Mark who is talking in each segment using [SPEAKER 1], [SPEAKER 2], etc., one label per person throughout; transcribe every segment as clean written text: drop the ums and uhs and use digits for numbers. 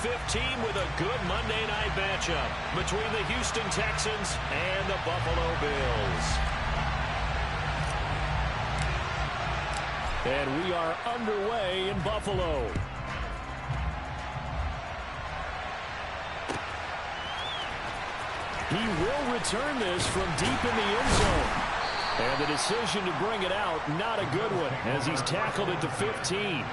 [SPEAKER 1] 15 with a good Monday night matchup between the Houston Texans and the Buffalo Bills. And we are underway in Buffalo. He will return this from deep in the end zone. And the decision to bring it out, not a good one, as he's tackled at the 15.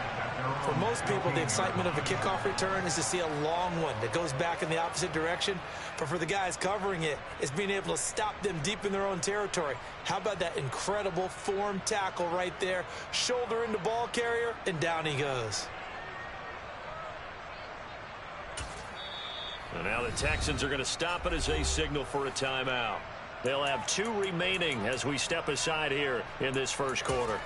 [SPEAKER 2] For most people, the excitement of a kickoff return is to see a long one that goes back in the opposite direction. But for the guys covering it, it's being able to stop them deep in their own territory. How about that incredible form tackle right there? Shoulder into ball carrier, and down he goes.
[SPEAKER 1] And now the Texans are going to stop it as they signal for a timeout. They'll have 2 remaining as we step aside here in this first quarter.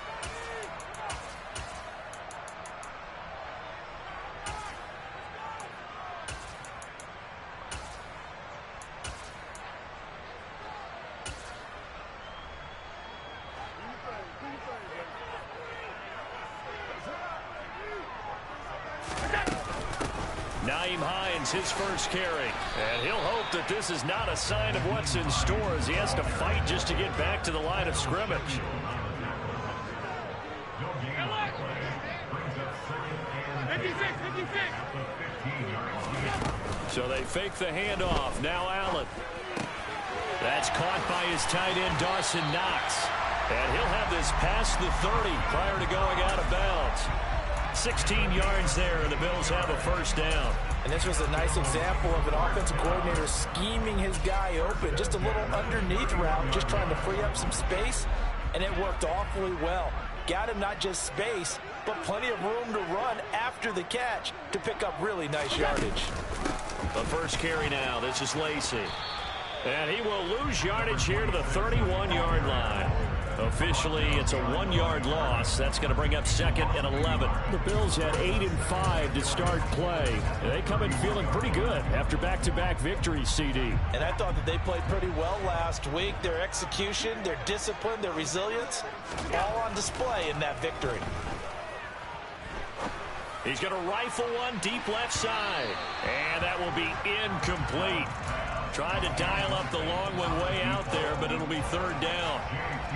[SPEAKER 1] His first carry, and he'll hope that this is not a sign of what's in store as he has to fight just to get back to the line of scrimmage. So they fake the handoff. Now Allen. That's caught by his tight end Dawson Knox, and he'll have this past the 30 prior to going out of bounds. 16 yards there, and the Bills have a first down.
[SPEAKER 2] And this was a nice example of an offensive coordinator scheming his guy open. Just a little underneath route, just trying to free up some space, and it worked awfully well. Got him not just space, but plenty of room to run after the catch to pick up really nice yardage.
[SPEAKER 1] The first carry now, this is Lacy. And he will lose yardage here to the 31-yard line. Officially, it's a 1-yard loss. That's going to bring up 2nd and 11. The Bills had 8 and 5 to start play. They come in feeling pretty good after back-to-back victories, CD.
[SPEAKER 2] And I thought that they played pretty well last week. Their execution, their discipline, their resilience, all on display in that victory.
[SPEAKER 1] He's going to rifle one deep left side. And that will be incomplete. Tried to dial up the long one way out there, but it'll be 3rd down.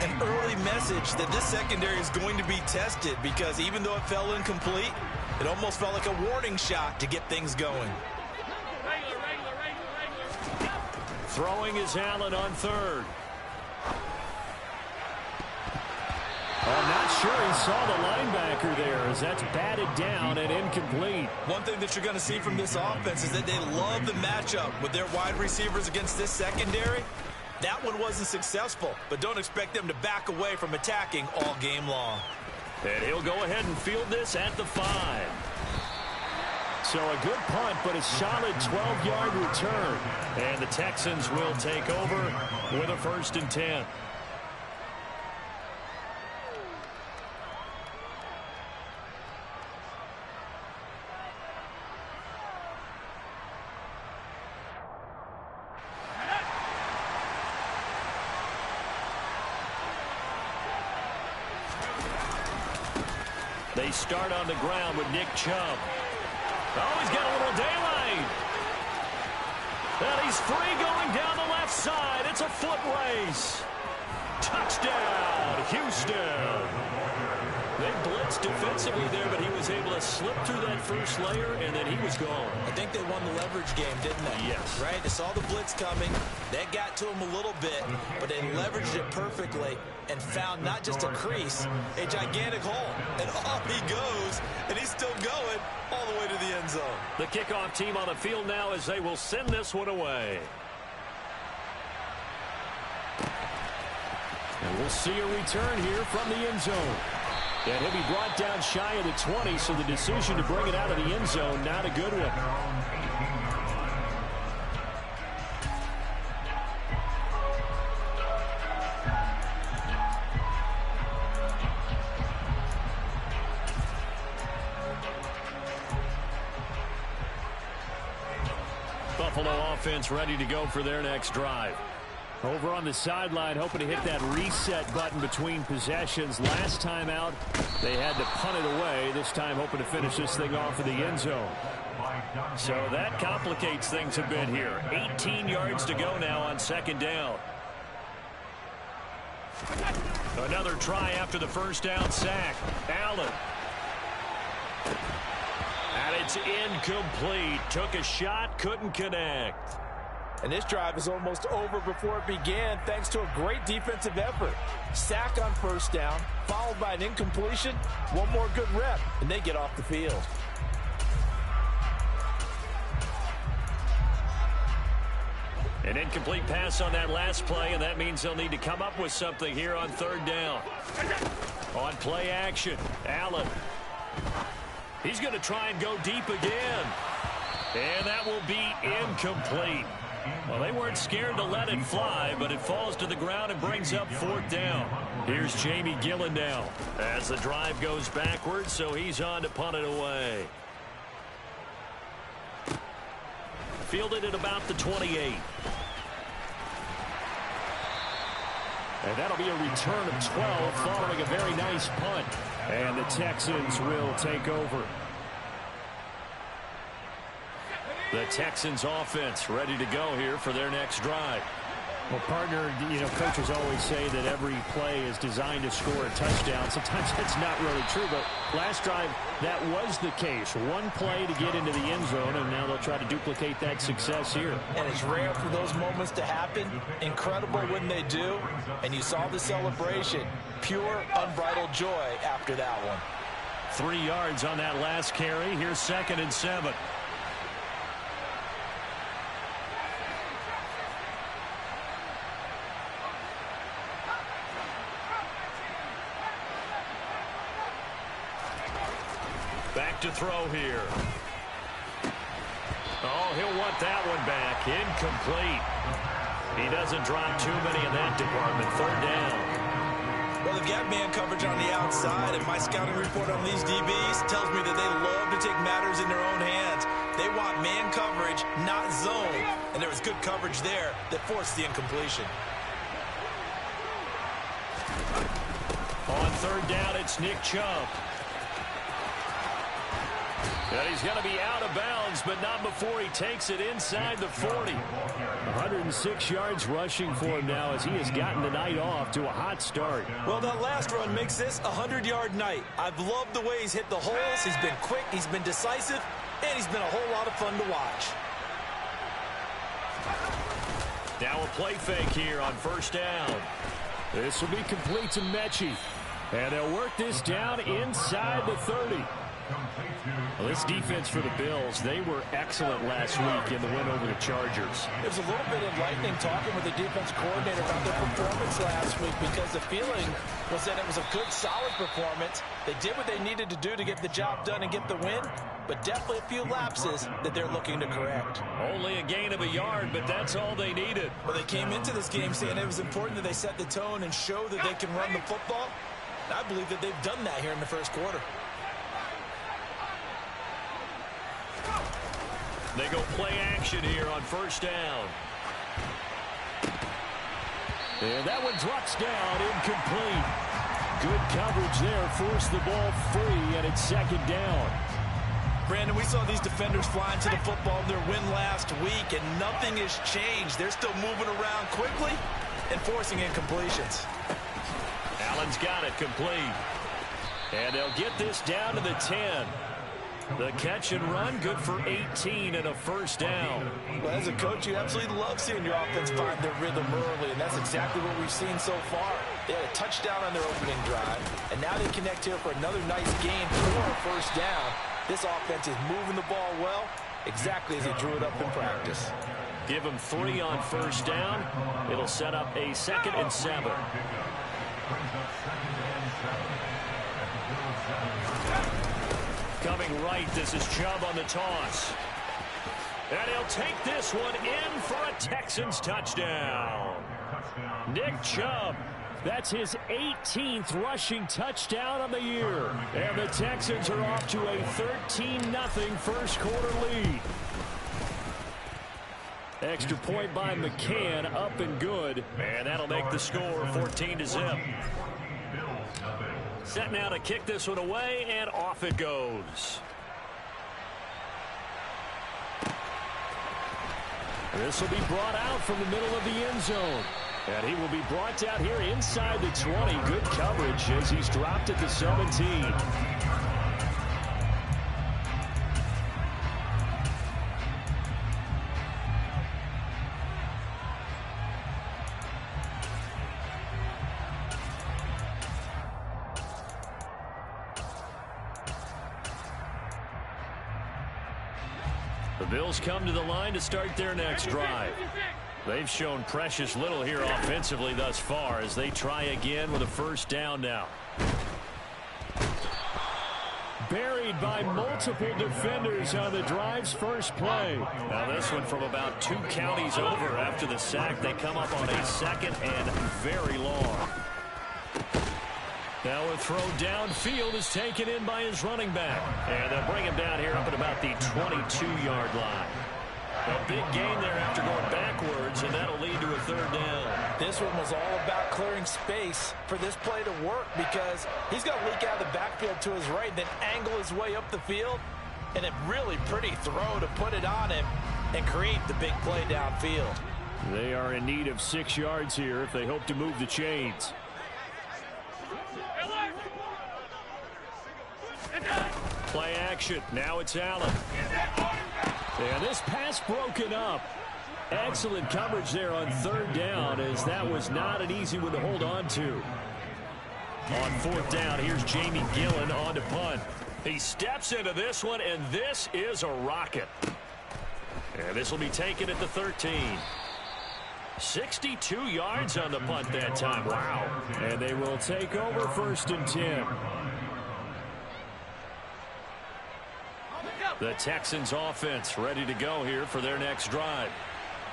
[SPEAKER 2] An early message that this secondary is going to be tested, because even though it fell incomplete, it almost felt like a warning shot to get things going.
[SPEAKER 1] Throwing is Allen on 3rd. I'm not sure he saw the linebacker there as that's batted down and incomplete.
[SPEAKER 2] One thing that you're going to see from this offense is that they love the matchup with their wide receivers against this secondary. That one wasn't successful, but don't expect them to back away from attacking all game long.
[SPEAKER 1] And he'll go ahead and field this at the 5. So a good punt, but a solid 12-yard return. And the Texans will take over with a 1st and 10. They start on the ground with Nick Chubb. Oh, he's got a little daylight. And he's free going down the left side. It's a foot race. Touchdown, Houston. They blitzed defensively there, but he was able to slip through that first layer, and then he was gone.
[SPEAKER 2] I think they won the leverage game, didn't they?
[SPEAKER 1] Yes.
[SPEAKER 2] Right? They saw the blitz coming. That got to him a little bit, but they leveraged it perfectly and found not just a crease, a gigantic hole. And off he goes, and he's still going all the way to the end zone.
[SPEAKER 1] The kickoff team on the field now as they will send this one away. And we'll see a return here from the end zone. And he'll be brought down shy of the 20, so the decision to bring it out of the end zone, not a good one. Buffalo offense ready to go for their next drive. Over on the sideline, hoping to hit that reset button between possessions. Last time out, they had to punt it away. This time, hoping to finish this thing off in the end zone. So that complicates things a bit here. 18 yards to go now on second down. Another try after the first down sack. Allen. And it's incomplete. Took a shot, couldn't connect.
[SPEAKER 2] And this drive is almost over before it began thanks to a great defensive effort. Sack on first down, followed by an incompletion. One more good rep, and they get off the field.
[SPEAKER 1] An incomplete pass on that last play, and that means they'll need to come up with something here on third down. On play action, Allen. He's going to try and go deep again. And that will be incomplete. Well, they weren't scared to let it fly, but it falls to the ground and brings up fourth down. Here's Jamie Gillen now as the drive goes backwards, so he's on to punt it away. Fielded at about the 28. And that'll be a return of 12 following a very nice punt. And the Texans will take over. The Texans offense ready to go here for their next drive.
[SPEAKER 3] Well, partner, you know, coaches always say that every play is designed to score a touchdown. Sometimes that's not really true, but last drive, that was the case. One play to get into the end zone, and now they'll try to duplicate that success here.
[SPEAKER 2] And it's rare for those moments to happen. Incredible when they do. And you saw the celebration. Pure, unbridled joy after that one.
[SPEAKER 1] 3 yards on that last carry. Here's 2nd and 7. Back to throw here. Oh, he'll want that one back. Incomplete. He doesn't drop too many in that department. Third down.
[SPEAKER 2] Well, they've got man coverage on the outside, and my scouting report on these DBs tells me that they love to take matters in their own hands. They want man coverage, not zone. And there was good coverage there that forced the incompletion.
[SPEAKER 1] On third down, it's Nick Chubb. And he's going to be out of bounds, but not before he takes it inside the 40.
[SPEAKER 3] 106 yards rushing for him now as he has gotten the night off to a hot start.
[SPEAKER 2] Well, that last run makes this a 100-yard night. I've loved the way he's hit the holes. He's been quick, he's been decisive, and he's been a whole lot of fun to watch.
[SPEAKER 1] Now a play fake here on first down.
[SPEAKER 3] This will be complete to Mechie. And they'll work this down inside the 30.
[SPEAKER 1] Well, this defense for the Bills, they were excellent last week in the win over the Chargers.
[SPEAKER 2] It was a little bit enlightening talking with the defense coordinator about their performance last week because the feeling was that it was a good, solid performance. They did what they needed to do to get the job done and get the win, but definitely a few lapses that they're looking to correct.
[SPEAKER 1] Only a gain of a yard, but that's all they needed.
[SPEAKER 2] Well, they came into this game saying it was important that they set the tone and show that they can run the football. And I believe that they've done that here in the first quarter.
[SPEAKER 1] They go play action here on first down. And that one drops down, incomplete. Good coverage there, forced the ball free, and it's second down.
[SPEAKER 2] Brandon, we saw these defenders flying to the football in their win last week, and nothing has changed. They're still moving around quickly and forcing incompletions.
[SPEAKER 1] Allen's got it complete. And they'll get this down to the 10. The catch and run, good for 18 and a first down.
[SPEAKER 2] Well, as a coach, you absolutely love seeing your offense find their rhythm early, and that's exactly what we've seen so far. They had a touchdown on their opening drive, and now they connect here for another nice gain for a first down. This offense is moving the ball well, exactly as he drew it up in practice.
[SPEAKER 1] Give them 3 on first down. It'll set up a 2nd and 7. Coming right, this is Chubb on the toss. And he'll take this one in for a Texans touchdown. Nick Chubb, that's his 18th rushing touchdown on the year. And the Texans are off to a 13-0 first quarter lead. Extra point by McCann, up and good. And that'll make the score 14-0. Set now to kick this one away, and off it goes.
[SPEAKER 3] This will be brought out from the middle of the end zone. And he will be brought out here inside the 20. Good coverage as he's dropped at the 17. The Bills come to the line to start their next drive. They've shown precious little here offensively thus far as they try again with a first down now. Buried by multiple defenders on the drive's first play. Now this one from about 2 counties over after the sack. They come up on a second and very long. Now a throw downfield is taken in by his running back. And they'll bring him down here up at about the 22-yard line. A big gain there after going backwards, and that'll lead to a third down.
[SPEAKER 2] This one was all about clearing space for this play to work because he's going to leak out of the backfield to his right, then angle his way up the field, and a really pretty throw to put it on him and create the big play downfield.
[SPEAKER 3] They are in need of 6 yards here if they hope to move the chains. Play action. Now it's Allen. And this pass broken up. Excellent coverage there on third down as that was not an easy one to hold on to. On fourth down, here's Jamie Gillen on to punt. He steps into this one, and this is a rocket. And this will be taken at the 13. 62 yards on the punt that time. Wow. And they will take over first and 10. The Texans offense ready to go here for their next drive.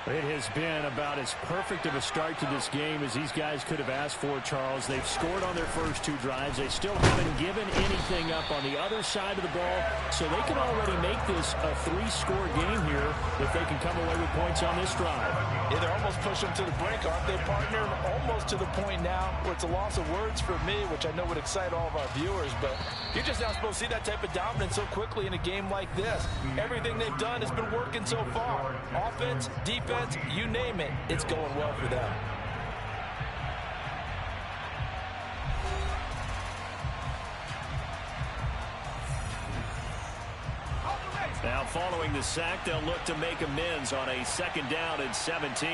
[SPEAKER 3] It has been about as perfect of a start to this game as these guys could have asked for, Charles. They've scored on their first 2 drives. They still haven't given anything up on the other side of the ball, so they can already make this a 3-score game here if they can come away with points on this drive.
[SPEAKER 2] Yeah, they're almost pushing them to the brink, aren't they, partner? Almost to the point now where it's a loss of words for me, which I know would excite all of our viewers, but you're just not supposed to see that type of dominance so quickly in a game like this. Everything they've done has been working so far. Offense, defense, you name it, it's going well for them.
[SPEAKER 3] Now following the sack, they'll look to make amends on a second down and 17.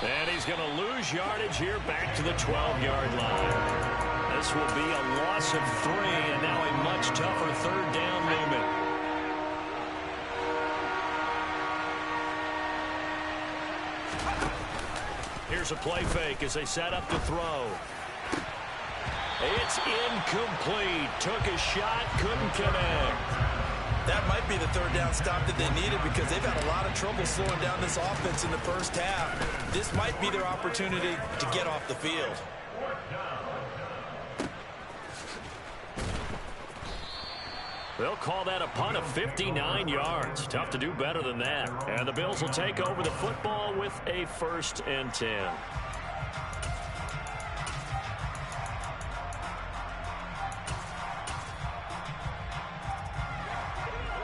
[SPEAKER 3] And he's going to lose yardage here back to the 12-yard line. This will be a loss of 3 and now a much tougher third down movement. Here's a play fake as they set up to throw. It's incomplete. Took a shot, couldn't connect.
[SPEAKER 2] That might be the third down stop that they needed because they've had a lot of trouble slowing down this offense in the first half. This might be their opportunity to get off the field.
[SPEAKER 3] They'll call that a punt of 59 yards. Tough to do better than that. And the Bills will take over the football with a first and 10.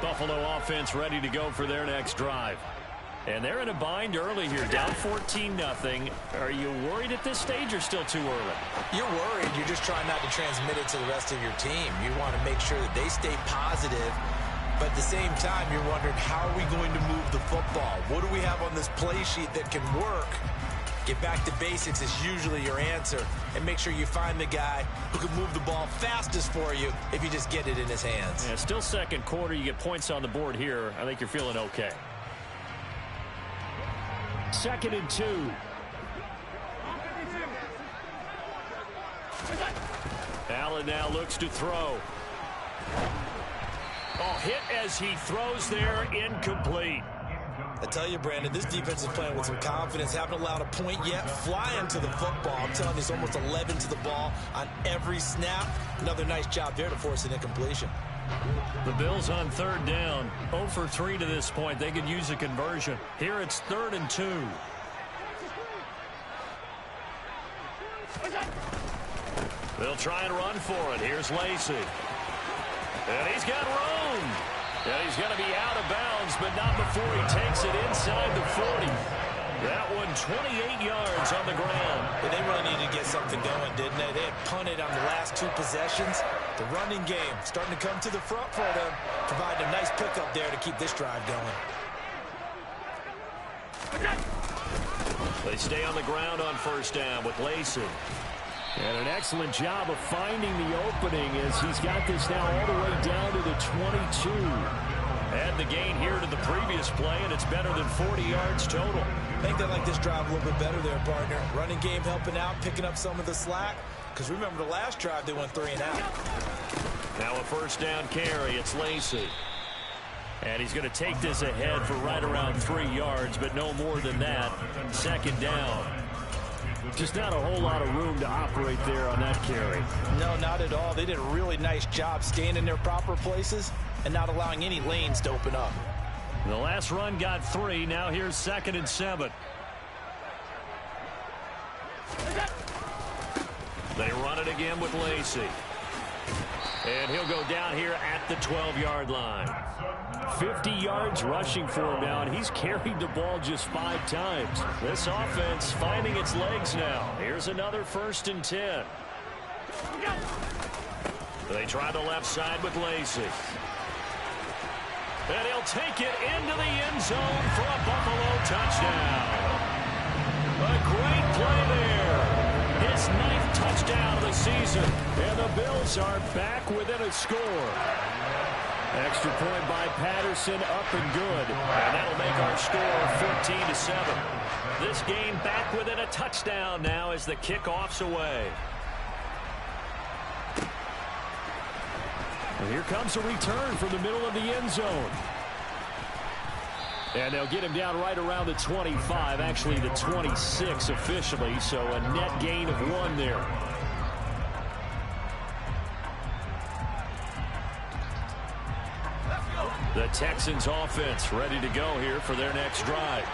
[SPEAKER 3] Buffalo offense ready to go for their next drive. And they're in a bind early here, down 14-0. Are you worried at this stage or still too early?
[SPEAKER 2] You're worried. You're just trying not to transmit it to the rest of your team. You want to make sure that they stay positive. But at the same time, you're wondering, how are we going to move the football? What do we have on this play sheet that can work? Get back to basics is usually your answer. And make sure you find the guy who can move the ball fastest for you if you just get it in his hands.
[SPEAKER 3] Yeah, still second quarter. You get points on the board here. I think you're feeling okay. 2nd and 2. Allen now looks to throw. Oh, hit as he throws there, incomplete.
[SPEAKER 2] I tell you, Brandon, this defense is playing with some confidence. Haven't allowed a point yet. Flying to the football. I'm telling you, it's almost 11 to the ball on every snap. Another nice job there to force an incompletion.
[SPEAKER 3] The Bills on third down. 0 for 3 to this point. They could use a conversion. Here it's 3rd and 2.
[SPEAKER 1] They'll try and run for it. Here's Lacy. And he's got room. And he's going to be out of bounds, but not before he takes it inside the 40. That one 28 yards on the ground.
[SPEAKER 2] Yeah, they really needed to get something going, didn't they? They had punted on the last 2 possessions. The running game starting to come to the front for them, providing a nice pickup there to keep this drive going.
[SPEAKER 1] They stay on the ground on first down with Lacy.
[SPEAKER 3] And an excellent job of finding the opening as he's got this now all the way down to the 22.
[SPEAKER 1] Add the gain here to the previous play, and it's better than 40 yards total.
[SPEAKER 2] I think they like this drive a little bit better there, partner. Running game helping out, picking up some of the slack. Because remember the last drive, they went 3 and out.
[SPEAKER 1] Now a first down carry. It's Lacy. And he's going to take this ahead for right around 3 yards, but no more than that. Second down.
[SPEAKER 3] Just not a whole lot of room to operate there on that carry.
[SPEAKER 2] No, not at all. They did a really nice job staying in their proper places and not allowing any lanes to open up.
[SPEAKER 1] The last run got 3. Now here's 2nd and 7. They run it again with Lacy. And he'll go down here at the 12-yard line.
[SPEAKER 3] 50 yards rushing for him now, and he's carried the ball just 5 times.
[SPEAKER 1] This offense finding its legs now. Here's another 1st and 10. They try the left side with Lacy. And he'll take it into the end zone for a Buffalo touchdown. A great play there. His 9th touchdown of the season. And the Bills are back within a score. Extra point by Patterson, up and good. And that'll make our score 14-7. This game back within a touchdown now as the kickoff's away.
[SPEAKER 3] And here comes a return from the middle of the end zone. And they'll get him down right around the 25, actually the 26 officially, so a net gain of 1 there.
[SPEAKER 1] The Texans offense ready to go here for their next drive.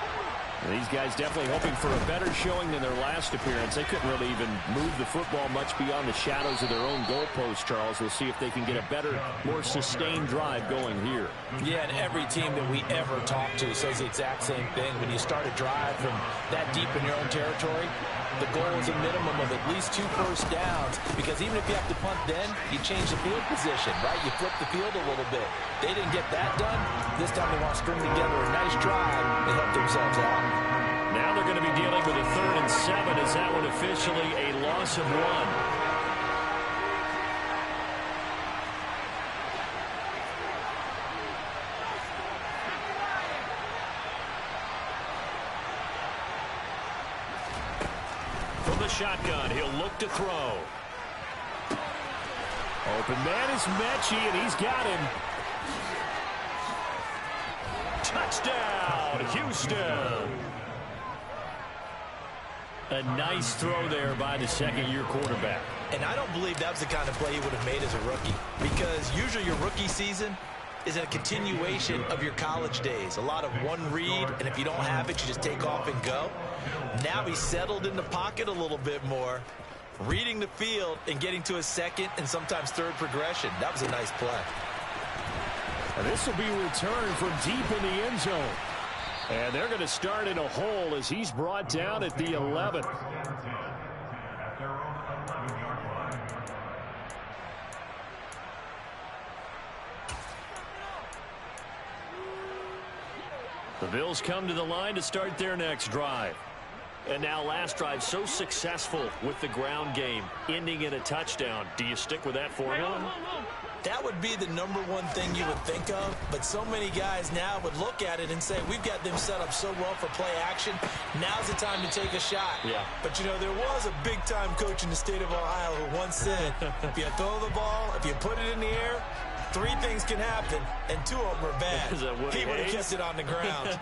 [SPEAKER 3] These guys definitely hoping for a better showing than their last appearance. They couldn't really even move the football much beyond the shadows of their own goalpost, Charles. We'll see if they can get a better, more sustained drive going here.
[SPEAKER 2] Yeah, and every team that we ever talk to says the exact same thing. When you start a drive from that deep in your own territory, the goal is a minimum of at least 2 first downs, because even if you have to punt then, you change the field position, right? You flip the field a little bit. They didn't get that done. This time they want to string together a nice drive to help themselves out.
[SPEAKER 1] Now they're going to be dealing with a 3rd and 7. Is that one officially a loss of 1? From the shotgun, he'll look to throw.
[SPEAKER 3] Open man is Mechie, and he's got him.
[SPEAKER 1] Touchdown, Houston. A nice throw there by the second-year quarterback.
[SPEAKER 2] And I don't believe that was the kind of play he would have made as a rookie, because usually your rookie season is a continuation of your college days. A lot of one read, and if you don't have it, you just take off and go. Now he's settled in the pocket a little bit more, reading the field and getting to a 2nd and sometimes 3rd progression. That was a nice play.
[SPEAKER 3] And this will be returned from deep in the end zone. And they're going to start in a hole as he's brought down at the 11th.
[SPEAKER 1] The Bills come to the line to start their next drive. And now last drive so successful with the ground game, ending in a touchdown. Do you stick with that formula?
[SPEAKER 2] That would be the #1 thing you would think of, but so many guys now would look at it and say, we've got them set up so well for play action. Now's the time to take a shot.
[SPEAKER 1] Yeah.
[SPEAKER 2] But, you know, there was a big-time coach in the state of Ohio who once said, if you throw the ball, if you put it in the air, 3 things can happen, and 2 of them are bad. He would have kept it on the ground.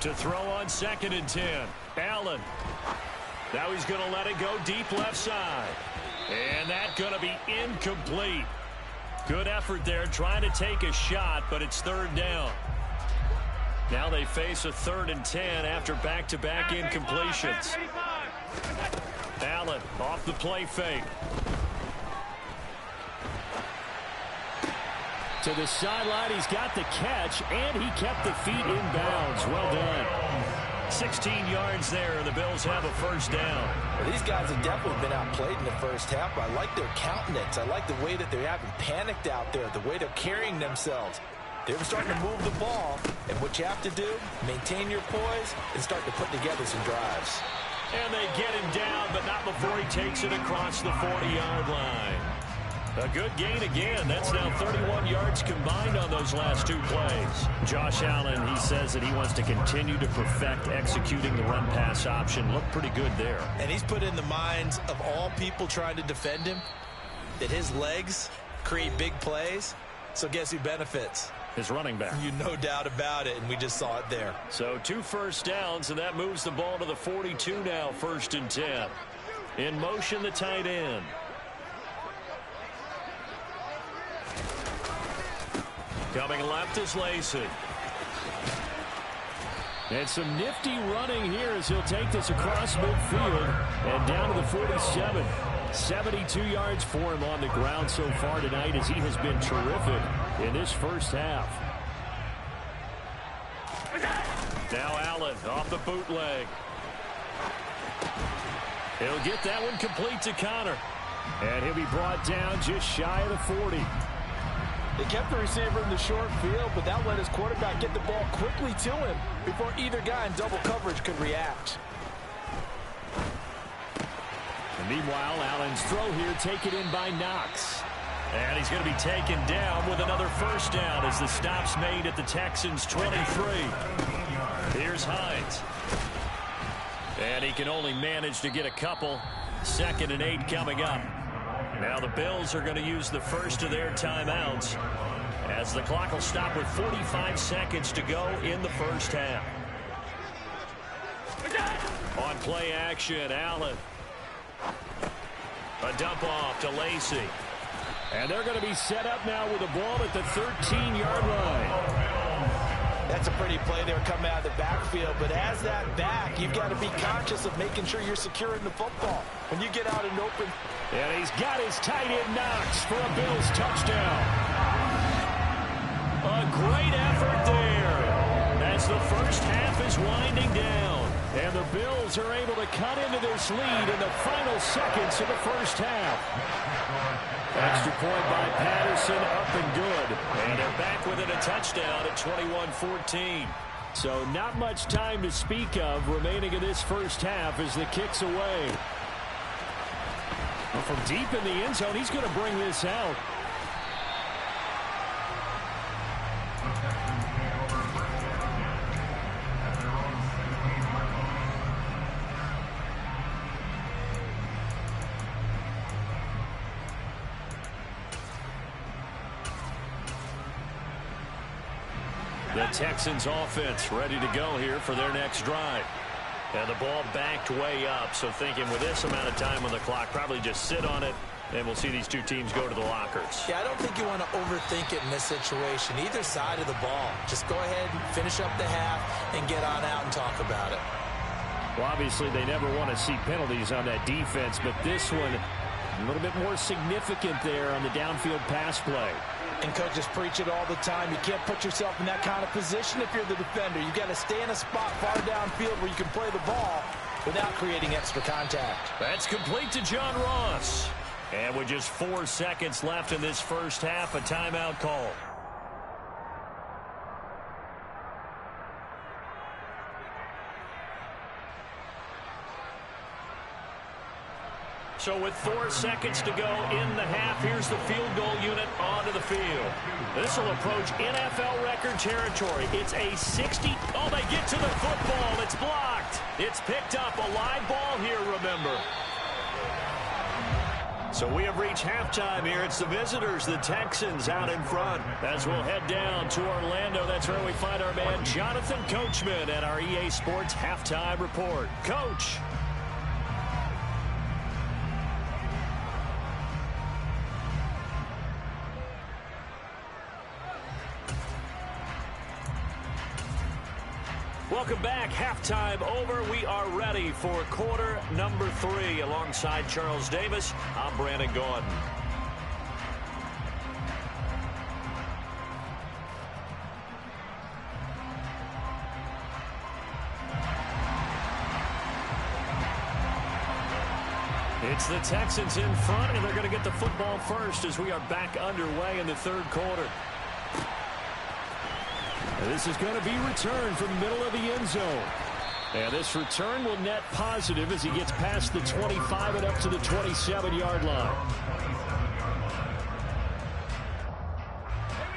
[SPEAKER 1] To throw on 2nd and 10. Allen. Now he's going to let it go deep left side. And that's going to be incomplete. Good effort there trying to take a shot, but it's 3rd down. Now they face a 3rd and 10 after back-to-back incompletions. Allen off the play fake.
[SPEAKER 3] To the sideline, he's got the catch, and he kept the feet in bounds. Well done.
[SPEAKER 1] 16 yards there, and the Bills have a first down.
[SPEAKER 2] Well, these guys have definitely been outplayed in the first half. I like their countenance. I like the way that they haven't panicked out there, the way they're carrying themselves. They're starting to move the ball, and what you have to do, maintain your poise and start to put together some drives.
[SPEAKER 1] And they get him down, but not before he takes it across the 40-yard line. A good gain again. That's now 31 yards combined on those last two plays.
[SPEAKER 3] Josh Allen, he says that he wants to continue to perfect executing the run-pass option. Looked pretty good there.
[SPEAKER 2] And he's put in the minds of all people trying to defend him that his legs create big plays. So guess who benefits?
[SPEAKER 3] His running back.
[SPEAKER 2] You no doubt about it, and we just saw it there.
[SPEAKER 1] So 2 first downs, and that moves the ball to the 42 now, 1st and 10. In motion, the tight end. Coming left is Lacey.
[SPEAKER 3] And some nifty running here as he'll take this across midfield and down to the 47. 72 yards for him on the ground so far tonight as he has been terrific in this first half.
[SPEAKER 1] Now Allen off the bootleg. He'll get that one complete to Connor.
[SPEAKER 3] And he'll be brought down just shy of the 40.
[SPEAKER 2] They kept the receiver in the short field, but that let his quarterback get the ball quickly to him before either guy in double coverage could react.
[SPEAKER 3] And meanwhile, Allen's throw here taken in by Knox.
[SPEAKER 1] And he's going to be taken down with another first down as the stop's made at the Texans' 23. Here's Hines. And he can only manage to get a couple. 2nd and 8 coming up. Now the Bills are going to use the first of their timeouts as the clock will stop with 45 seconds to go in the first half. On play action, Allen. A dump off to Lacey.
[SPEAKER 3] And they're going to be set up now with the ball at the 13-yard line.
[SPEAKER 2] That's a pretty play there coming out of the backfield, but as that back, you've got to be conscious of making sure you're securing the football. When you get out and open.
[SPEAKER 3] And he's got his tight end Knox for a Bills touchdown.
[SPEAKER 1] A great effort there as the first half is winding down.
[SPEAKER 3] And the Bills are able to cut into this lead in the final seconds of the first half. Extra point by Patterson, up and good.
[SPEAKER 1] And they're back within a touchdown at 21-14.
[SPEAKER 3] So not much time to speak of remaining in this first half as the kick's away. Well, from deep in the end zone, he's going to bring this out.
[SPEAKER 1] The Texans offense ready to go here for their next drive. And the ball backed way up, so thinking with this amount of time on the clock, probably just sit on it, and we'll see these two teams go to the lockers.
[SPEAKER 2] Yeah, I don't think you want to overthink it in this situation, either side of the ball. Just go ahead and finish up the half and get on out and talk about it.
[SPEAKER 3] Well, obviously, they never want to see penalties on that defense, but this one a little bit more significant there on the downfield pass play.
[SPEAKER 2] And coaches preach it all the time. You can't put yourself in that kind of position if you're the defender. You've got to stay in a spot far downfield where you can play the ball without creating extra contact.
[SPEAKER 1] That's complete to John Ross. And with just 4 seconds left in this first half, a timeout call. So with 4 seconds to go in the half, here's the field goal unit onto the field. This will approach NFL record territory. It's a 60. Oh, they get to the football. It's blocked. It's picked up. A live ball here, remember. So we have reached halftime here. It's the visitors, the Texans, out in front. As we'll head down to Orlando, that's where we find our man Jonathan Coachman at our EA Sports Halftime Report. Coach. Welcome back. Halftime over. We are ready for quarter number 3. Alongside Charles Davis, I'm Brandon Gordon. It's the Texans in front, and they're going to get the football first as we are back underway in the third quarter. And this is going to be returned from the middle of the end zone. And this return will net positive as he gets past the 25 and up to the 27-yard line.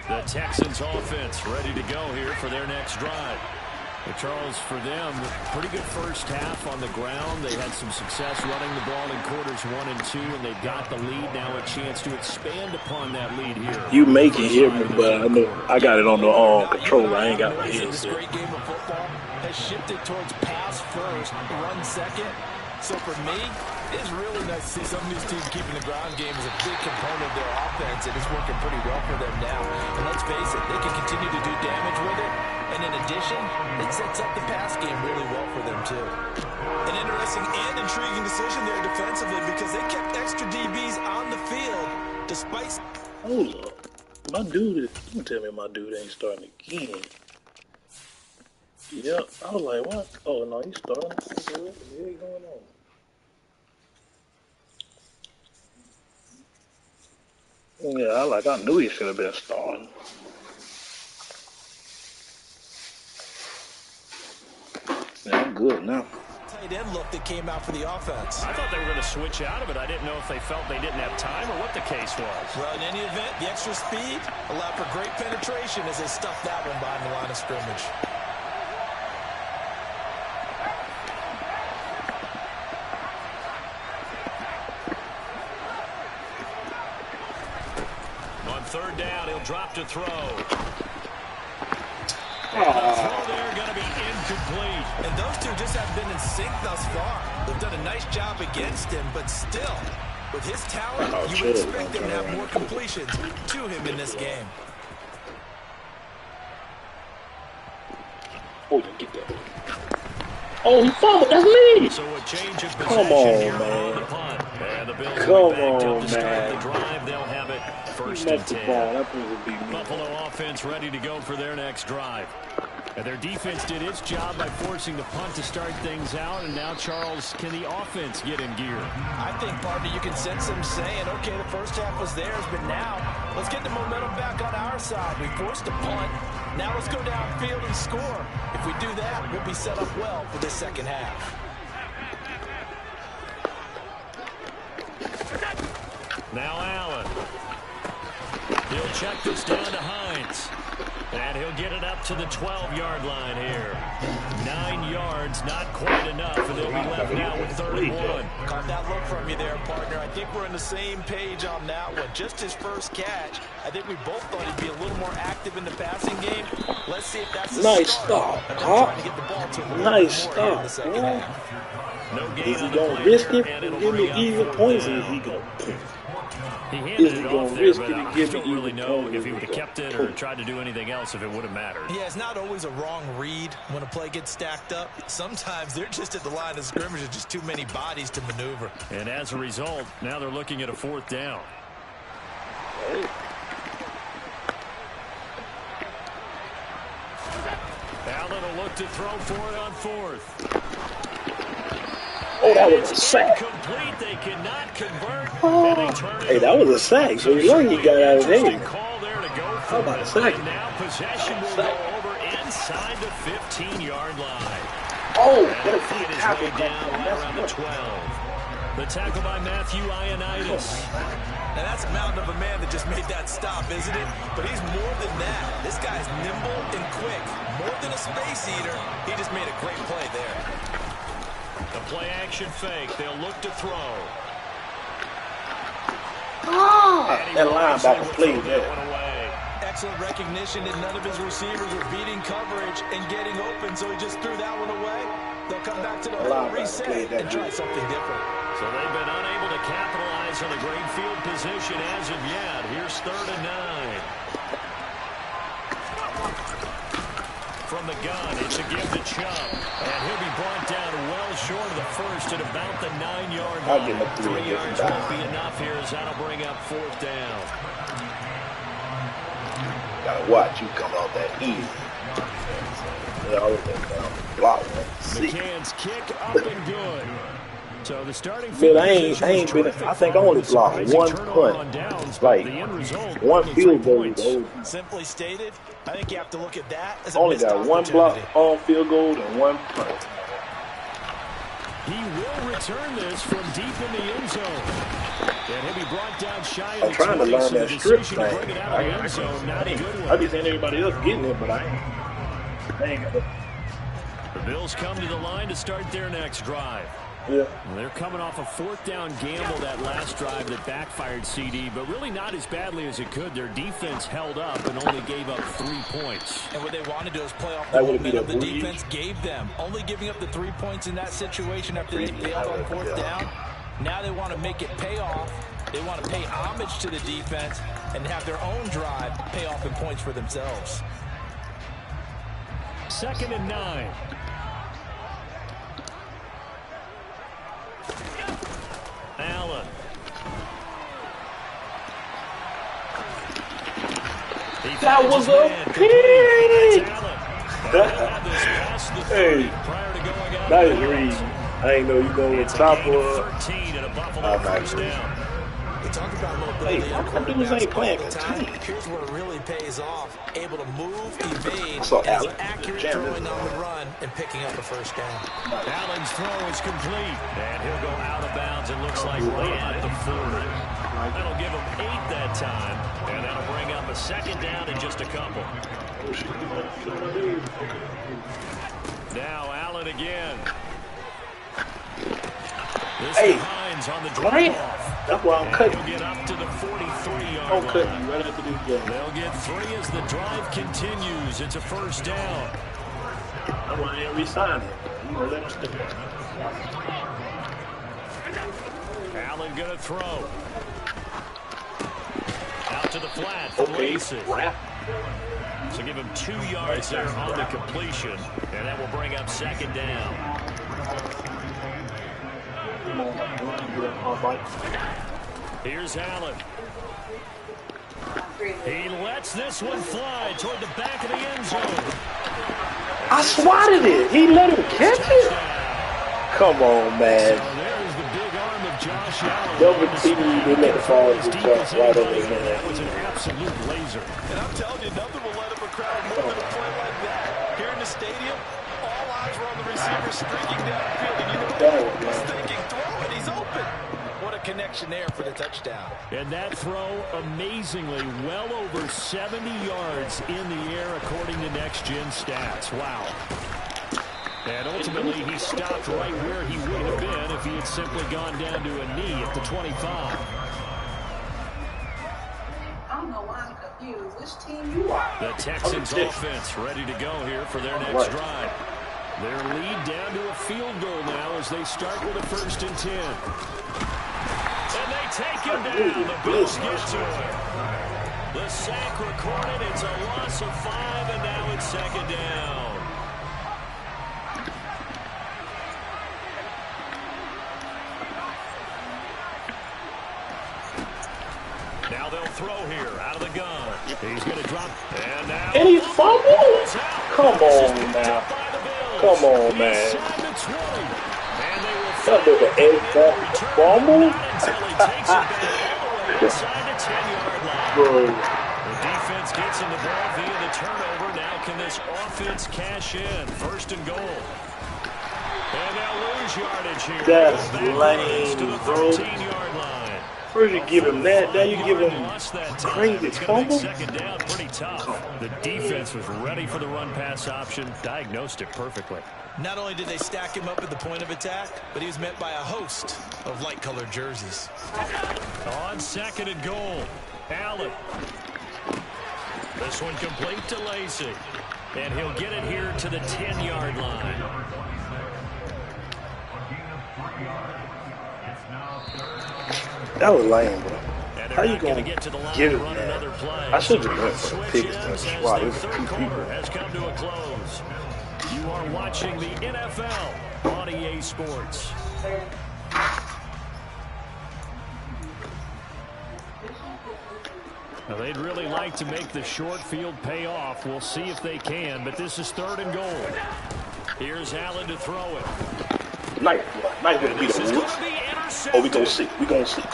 [SPEAKER 1] The Texans offense ready to go here for their next drive. But Charles, for them, pretty good first half on the ground. They had some success running the ball in quarters 1 and 2, and they've got the lead now, a chance to expand upon that lead here.
[SPEAKER 4] You may can hear me, but I know I got it on the controller. I ain't got my headset.
[SPEAKER 2] This great game of football has shifted towards pass first, run second. So for me, it's really nice to see some of these teams keeping the ground game as a big component of their offense, and it's working pretty well for them now. And let's face it, they can continue to do damage with it. And in addition, it sets up the pass game really well for them, too. An interesting and intriguing decision there defensively because they kept extra DBs on the field despite...
[SPEAKER 4] Hold up. My dude is... Don't tell me my dude ain't starting again. Yep. I was like, what? Oh, no, he's starting. What the hell going on? Yeah, I knew he should have been starting. Yeah, I'm good now.
[SPEAKER 2] Tight end look that came out for the offense.
[SPEAKER 1] I thought they were going to switch out of it. I didn't know if they felt they didn't have time or what the case was.
[SPEAKER 2] Well, in any event, the extra speed allowed for great penetration as they stuffed that one behind the line of scrimmage.
[SPEAKER 1] On third down, he'll drop to throw. The throw there going to be incomplete.
[SPEAKER 2] And those two just have been in sync thus far. They've done a nice job against him, but still, with his talent, you would expect them to have more completions to him in this game.
[SPEAKER 4] Oh, you get that. Oh, he fumbled. That's me.
[SPEAKER 1] So a change of
[SPEAKER 4] Come
[SPEAKER 1] possession here
[SPEAKER 4] on,
[SPEAKER 1] on the
[SPEAKER 4] man.
[SPEAKER 1] punt. And the Bills
[SPEAKER 4] Come
[SPEAKER 1] will be backed up
[SPEAKER 4] on,
[SPEAKER 1] to start
[SPEAKER 4] man.
[SPEAKER 1] the drive. They'll have it first
[SPEAKER 4] He
[SPEAKER 1] and
[SPEAKER 4] messed the
[SPEAKER 1] 10.
[SPEAKER 4] ball. That would be me.
[SPEAKER 1] Buffalo offense ready to go for their next drive. And their defense did its job by forcing the punt to start things out. And now, Charles, can the offense get in gear?
[SPEAKER 2] I think, partner, you can sense them saying, okay, the first half was theirs, but now let's get the momentum back on our side. We forced a punt. Now let's go downfield and score. If we do that, we'll be set up well for the second half.
[SPEAKER 1] Now Allen. He'll check this down to Hines. And he'll get it up to the 12-yard line here. 9 yards, not quite enough, and they'll be left now with 31.
[SPEAKER 2] Caught that look from you there, partner. I think we're on the same page on that one. Just his first catch. I think we both thought he'd be a little more active in the passing game. Let's see if that's the
[SPEAKER 4] Nice
[SPEAKER 2] start.
[SPEAKER 4] stop,
[SPEAKER 2] Trying to get the ball to him
[SPEAKER 4] Nice
[SPEAKER 2] more
[SPEAKER 4] stop,
[SPEAKER 2] in the second
[SPEAKER 4] boy.
[SPEAKER 1] No gain
[SPEAKER 4] Is he
[SPEAKER 1] on the
[SPEAKER 4] gonna
[SPEAKER 1] play
[SPEAKER 4] risk
[SPEAKER 1] here,
[SPEAKER 4] it
[SPEAKER 1] and
[SPEAKER 4] and
[SPEAKER 1] it'll
[SPEAKER 4] give
[SPEAKER 1] bring
[SPEAKER 4] me
[SPEAKER 1] up
[SPEAKER 4] even
[SPEAKER 1] third
[SPEAKER 4] points, or
[SPEAKER 1] down.
[SPEAKER 4] is he gonna?
[SPEAKER 1] He handed
[SPEAKER 4] Is he
[SPEAKER 1] it
[SPEAKER 4] gonna
[SPEAKER 1] off there,
[SPEAKER 4] risk
[SPEAKER 1] but
[SPEAKER 4] it and
[SPEAKER 1] I
[SPEAKER 4] give me
[SPEAKER 1] don't really
[SPEAKER 4] even
[SPEAKER 1] know
[SPEAKER 4] points,
[SPEAKER 1] if he
[SPEAKER 4] or
[SPEAKER 1] would
[SPEAKER 4] is
[SPEAKER 1] have
[SPEAKER 4] he
[SPEAKER 1] kept it
[SPEAKER 4] gonna-
[SPEAKER 1] or tried to do anything else if it would have mattered.
[SPEAKER 2] Yeah, it's not always a wrong read when a play gets stacked up. Sometimes they're just at the line of scrimmage. There's just too many bodies to maneuver.
[SPEAKER 1] And as a result, now they're looking at a fourth down.
[SPEAKER 4] Hey.
[SPEAKER 1] Allen will look to throw for it on fourth.
[SPEAKER 4] Oh, that was a sack.
[SPEAKER 1] Incomplete. They cannot convert.
[SPEAKER 4] Oh.
[SPEAKER 1] And they turn it
[SPEAKER 4] Hey, that was a sack. So you learn he got out of
[SPEAKER 1] Interesting
[SPEAKER 4] there.
[SPEAKER 1] call there to go for
[SPEAKER 4] How about a
[SPEAKER 1] it.
[SPEAKER 4] sack?
[SPEAKER 1] And now possession will go over inside the 15-yard line.
[SPEAKER 4] Oh,
[SPEAKER 1] And
[SPEAKER 4] what a
[SPEAKER 1] fight
[SPEAKER 4] big
[SPEAKER 1] his
[SPEAKER 4] tackle.
[SPEAKER 1] way down right around the
[SPEAKER 4] That's
[SPEAKER 1] 12. The tackle by Matthew Ioannidis.
[SPEAKER 2] Now, that's a mountain of a man that just made that stop, isn't it? But he's more than that. This guy's nimble and quick. More than a space eater. He just made a great play there.
[SPEAKER 1] The play-action fake. They'll look to throw.
[SPEAKER 4] That linebacker played that.
[SPEAKER 2] Excellent recognition that none of his receivers are beating coverage and getting open, so he just threw that one away. They'll come back to the reset and try something different.
[SPEAKER 1] So they've been unable to capitalize on a great field position as of yet. Here's 3rd and 9. from the gun. It's a give to Chubb. And he'll be brought down well short of the first at about the 9-yard line. 3 yards won't be enough here as that'll bring up 4th down.
[SPEAKER 4] Gotta watch you come out that easy.
[SPEAKER 1] McCann's kick up and good. So the starting
[SPEAKER 4] man, I ain't been. I think I only blocked one punt, like one field goal.
[SPEAKER 2] Simply stated, I think you have to look at that as
[SPEAKER 4] only got one block on field goal and one punt.
[SPEAKER 1] He will return this from deep in the end zone. And he'll be brought down shy of
[SPEAKER 4] I'm trying to learn that strip thing. I be seeing everybody else getting it, but I ain't got it.
[SPEAKER 1] The Bills come to the line to start their next drive.
[SPEAKER 4] Yeah.
[SPEAKER 1] Well, they're coming off a 4th down gamble that last drive that backfired CD, but really not as badly as it could. Their defense held up and only gave up 3 points.
[SPEAKER 2] And what they want to do is play off the momentum the defense gave them. Only giving up the 3 points in that situation after they failed on 4th down. Now they want to make it pay off. They want to pay homage to the defense and have their own drive pay off in points for themselves.
[SPEAKER 1] 2nd and 9. Allen.
[SPEAKER 4] That was a pick! Hey, that is Reed. I ain't know you go with top or... I'm not Reed. Hey, how dudes ain't playing contain?
[SPEAKER 2] Here's where it really pays off. Able to move, evade,
[SPEAKER 4] Allen.
[SPEAKER 2] accurate throwing on the run, and picking up a 1st down.
[SPEAKER 1] Allen's throw is complete. And he'll go out of bounds, it looks like, right at the 40. That'll give him 8 that time. And that'll bring up a 2nd down in just a couple. Now Allen again. This Hines on the drop-off.
[SPEAKER 4] That's why I'm cutting.
[SPEAKER 1] He'll get up to the 43-yard
[SPEAKER 4] I'm cutting
[SPEAKER 1] line.
[SPEAKER 4] you right after this game.
[SPEAKER 1] They'll get 3 as the drive continues. It's a 1st down.
[SPEAKER 4] That's why I ain't re-signing him. You know, let him stick.
[SPEAKER 1] Allen gonna throw. Out to the flat for Lacey. So give him 2 yards there on the completion, and that will bring up 2nd down. Here's Allen. He lets this one fly toward the back of the end zone.
[SPEAKER 4] I swatted it. He let him catch it? Come on, man.
[SPEAKER 1] So there's the big arm of Josh Allen.
[SPEAKER 4] Double team, they let the ball just jump right over his head.
[SPEAKER 1] That was an absolute laser.
[SPEAKER 2] And I'm telling you, nothing will let up a crowd more than a play like that. Here in the stadium, all eyes were on the receiver streaking downfield. And you know what he was thinking? Throw it, he's open. What a connection there for the touchdown.
[SPEAKER 1] And that throw, amazingly, well over 70 yards in the air, according to Next Gen Stats. Wow. And ultimately, he stopped right where he would have been if he had simply gone down to a knee at the 25.
[SPEAKER 5] I don't know why I'm confused. Which team you are?
[SPEAKER 1] The Texans offense ready to go here for their next drive. Their lead down to a field goal now as they start with a 1st and 10. And they take him down. The Bills get to it. The sack recorded. It's a loss of 5, and now it's 2nd down. Now they'll throw here out of the gun. He's going to drop. And now.
[SPEAKER 4] And he fumbled? Come on now. Come on, man. That was an egg fumble? Bro.
[SPEAKER 1] The defense gets in the ball via the turnover. Now can this offense cash in? 1st and goal. And they'll lose yardage here.
[SPEAKER 4] That's lame,
[SPEAKER 1] to the
[SPEAKER 4] bro.
[SPEAKER 1] 13-yard line.
[SPEAKER 4] First you give him that, now you give him crazy fumble.
[SPEAKER 1] 2nd down pretty tough. The defense was ready for the run-pass option, diagnosed it perfectly.
[SPEAKER 2] Not only did they stack him up at the point of attack, but he was met by a host of light-colored jerseys.
[SPEAKER 1] On 2nd and goal, Allen. This one complete to Lacey. And he'll get it here to the 10-yard line.
[SPEAKER 4] That was lame, bro.
[SPEAKER 1] And
[SPEAKER 4] How you gonna get it, man? I should have went for the Pickens. Wow,
[SPEAKER 1] The
[SPEAKER 4] this is
[SPEAKER 1] third
[SPEAKER 4] 2
[SPEAKER 1] quarter
[SPEAKER 4] people.
[SPEAKER 1] has come to a close. You are watching the NFL on EA Sports. Now, they'd really like to make the short field pay off. We'll see if they can, but this is 3rd and goal. Here's Allen to throw it.
[SPEAKER 4] Nice way to beat the Woods. Oh, we go 6. We going 6.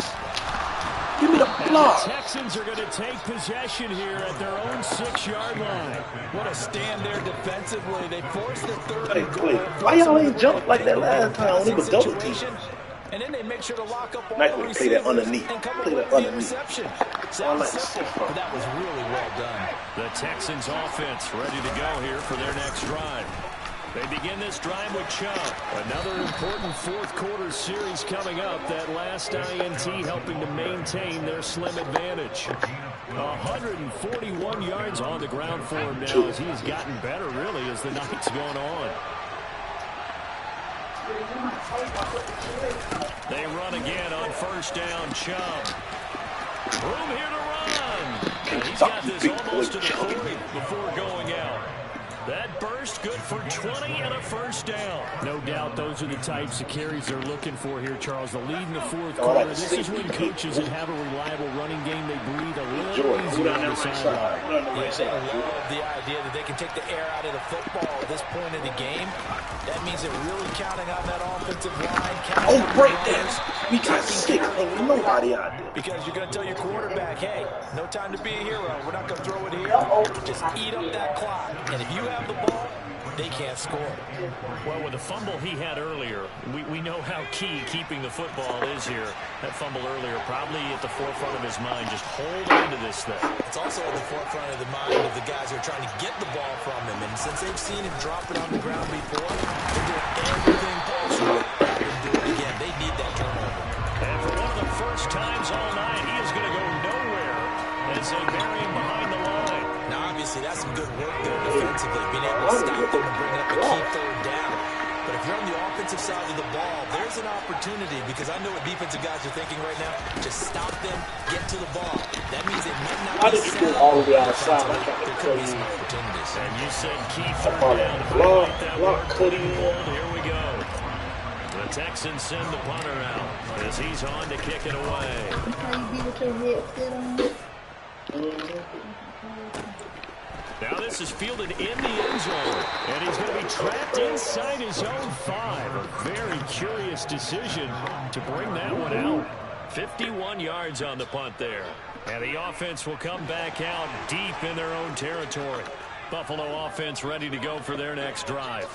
[SPEAKER 4] Give me the block.
[SPEAKER 1] The Texans are going to take possession here at their own 6-yard line.
[SPEAKER 2] What a stand there defensively. They forced the 3rd and goal.
[SPEAKER 4] Wait, why y'all ain't jump like that last time when it was double team?
[SPEAKER 2] And then they make sure to lock up all
[SPEAKER 4] Nice
[SPEAKER 2] the
[SPEAKER 4] way to play that underneath.
[SPEAKER 2] Play that underneath. Sounds
[SPEAKER 4] like
[SPEAKER 2] simple, but that was really well done.
[SPEAKER 1] The Texans offense ready to go here for their next drive. They begin this drive with Chubb. Another important 4th quarter series coming up. That last INT helping to maintain their slim advantage. 141 yards on the ground for him now as he's gotten better really as the night's gone on. They run again on 1st down. Chubb. Room here to run. And he's got this almost to the 40 before going out. That burst good for 20 and a 1st down.
[SPEAKER 3] No doubt those are the types of carries they're looking for here, Charles. The lead in the 4th quarter. This is when coaches that have a reliable running game, they breathe a little easier on the sideline.
[SPEAKER 2] They love the idea that they can take the air out of the football at this point in the game. That means they're really counting on that offensive line.
[SPEAKER 4] Oh, break that. We got 6. Ain't nobody out there.
[SPEAKER 2] Because you're going to tell your quarterback, hey, no time to be a hero. We're not going to throw it here. Just eat up that clock. And if you have the ball, they can't score.
[SPEAKER 1] Well, with the fumble he had earlier, we know how key keeping the football is here. That fumble earlier probably at the forefront of his mind. Just hold on to this thing.
[SPEAKER 2] It's also at the forefront of the mind of the guys who are trying to get the ball from him. And since they've seen him drop it on the ground before, they're doing everything possible to do it again. They need that turnover.
[SPEAKER 1] And for one of the first times all night, he is going to go nowhere as they bury him behind the line.
[SPEAKER 2] Now, obviously, that's some good work there defensively, being able to stop them and bring up a key 3rd down. But if you're on the offensive side of the ball, there's an opportunity because I know what defensive guys are thinking right now. Just stop them, get to the ball. That means it might not be set up.
[SPEAKER 4] All the way outside.
[SPEAKER 2] There could be some opportunities.
[SPEAKER 1] And you said key 3rd down. Here we go. The Texans send the punter out as he's on to kick it away. Now this is fielded in the end zone, and he's going to be trapped inside his own 5. A very curious decision to bring that one out. 51 yards on the punt there. And the offense will come back out deep in their own territory. Buffalo offense ready to go for their next drive.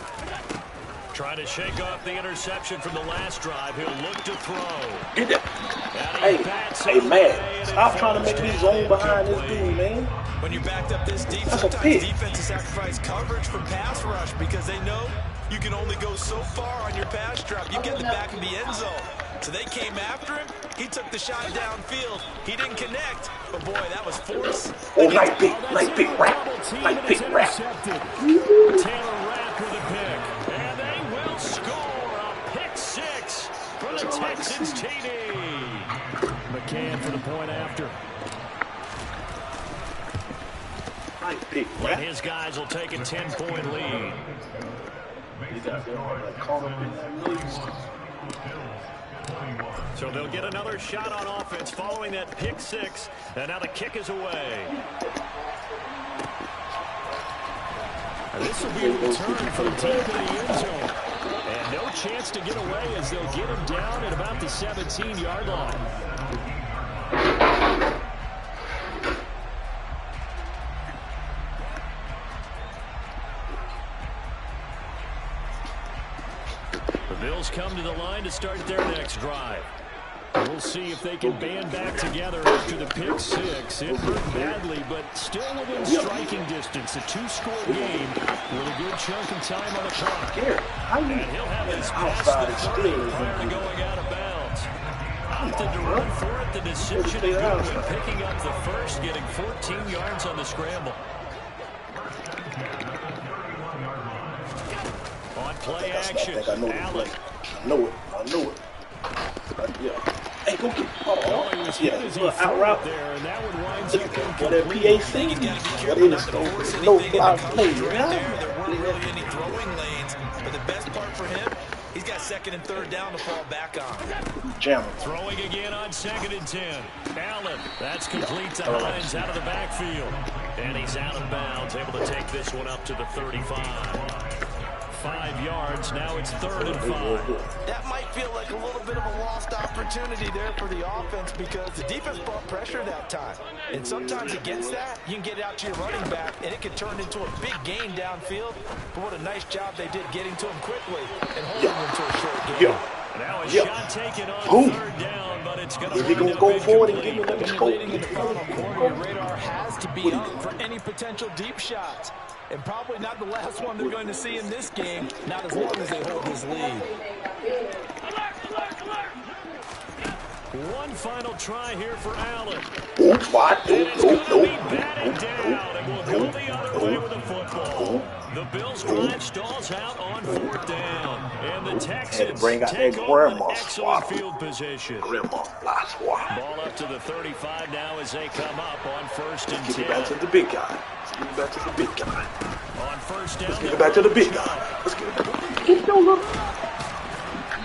[SPEAKER 1] Trying to shake off the interception from the last drive. He'll look to throw.
[SPEAKER 4] Get that. Hey, man. Stop trying to make me zone behind this dude, man.
[SPEAKER 2] When you're backed up this deep, sometimes defenses sacrifice coverage from pass rush because they know you can only go so far on your pass drop. You get in the back of the end zone. So they came after him. He took the shot downfield. He didn't connect. But, boy, that was force.
[SPEAKER 4] Oh, nice big rap. Nice big rap.
[SPEAKER 1] Taylor Rapp with a pick. And they will score a pick 6 for the Texans TD.
[SPEAKER 3] McCann for the point after.
[SPEAKER 4] Nice big rap.
[SPEAKER 1] And his guys will take a 10-point lead. So they'll get another shot on offense following that pick 6. And now the kick is away. And this will be a return from deep in the end zone. And no chance to get away as they'll get him down at about the 17-yard line. The Bills come to the line to start their next drive. We'll see if they can band back together after the pick 6. It hurt badly, but still within striking distance. A 2-score game with a good chunk of time on the clock. And he'll have his pass the 30 prior to going out of bounds. Opted to run for it. The decision good with picking up the first, getting 14 yards on the scramble. On play action, Allen.
[SPEAKER 4] I know it. Yeah. Hey, go get
[SPEAKER 3] Oh, he was hit as he
[SPEAKER 4] out
[SPEAKER 3] threw
[SPEAKER 4] route
[SPEAKER 3] it there, and that one winds
[SPEAKER 4] What
[SPEAKER 3] up
[SPEAKER 4] that
[SPEAKER 3] incomplete.
[SPEAKER 4] PAC? What is it? No fly play,
[SPEAKER 2] There weren't really any throwing lanes, but the best part for him, he's got second and third down to fall back on.
[SPEAKER 4] Jam.
[SPEAKER 1] Throwing again on 2nd and 10. Allen, that's complete to Hines out of the backfield. And he's out of bounds, able to take this one up to the 35. 5 yards, now it's 3rd and 5.
[SPEAKER 2] That might feel like a little bit of a lost opportunity there for the offense because the defense brought pressure that time. And sometimes against that, you can get it out to your running back, and it can turn into a big gain downfield. But what a nice job they did getting to him quickly and holding him to a short game.
[SPEAKER 1] Now a shot taken on 3rd down, but it's going to
[SPEAKER 4] go forward and give him that scope.
[SPEAKER 2] Your radar has to be up for any potential deep shots. And probably not the last one they're going to see in this game, not as long as they hold this lead.
[SPEAKER 1] One final try here for Allen.
[SPEAKER 4] And
[SPEAKER 1] it's going to be batted down, and we'll go the other way with the football. The Bills' drive stalls out on 4th down, and the Texans take over an excellent field position. Ball up to the 35 now as they come up on 1st and 10.
[SPEAKER 4] Give it back to the big guy. Give it back to the big guy.
[SPEAKER 1] On 1st down,
[SPEAKER 4] let's give it back to the big guy. Let's give it back. Get no look.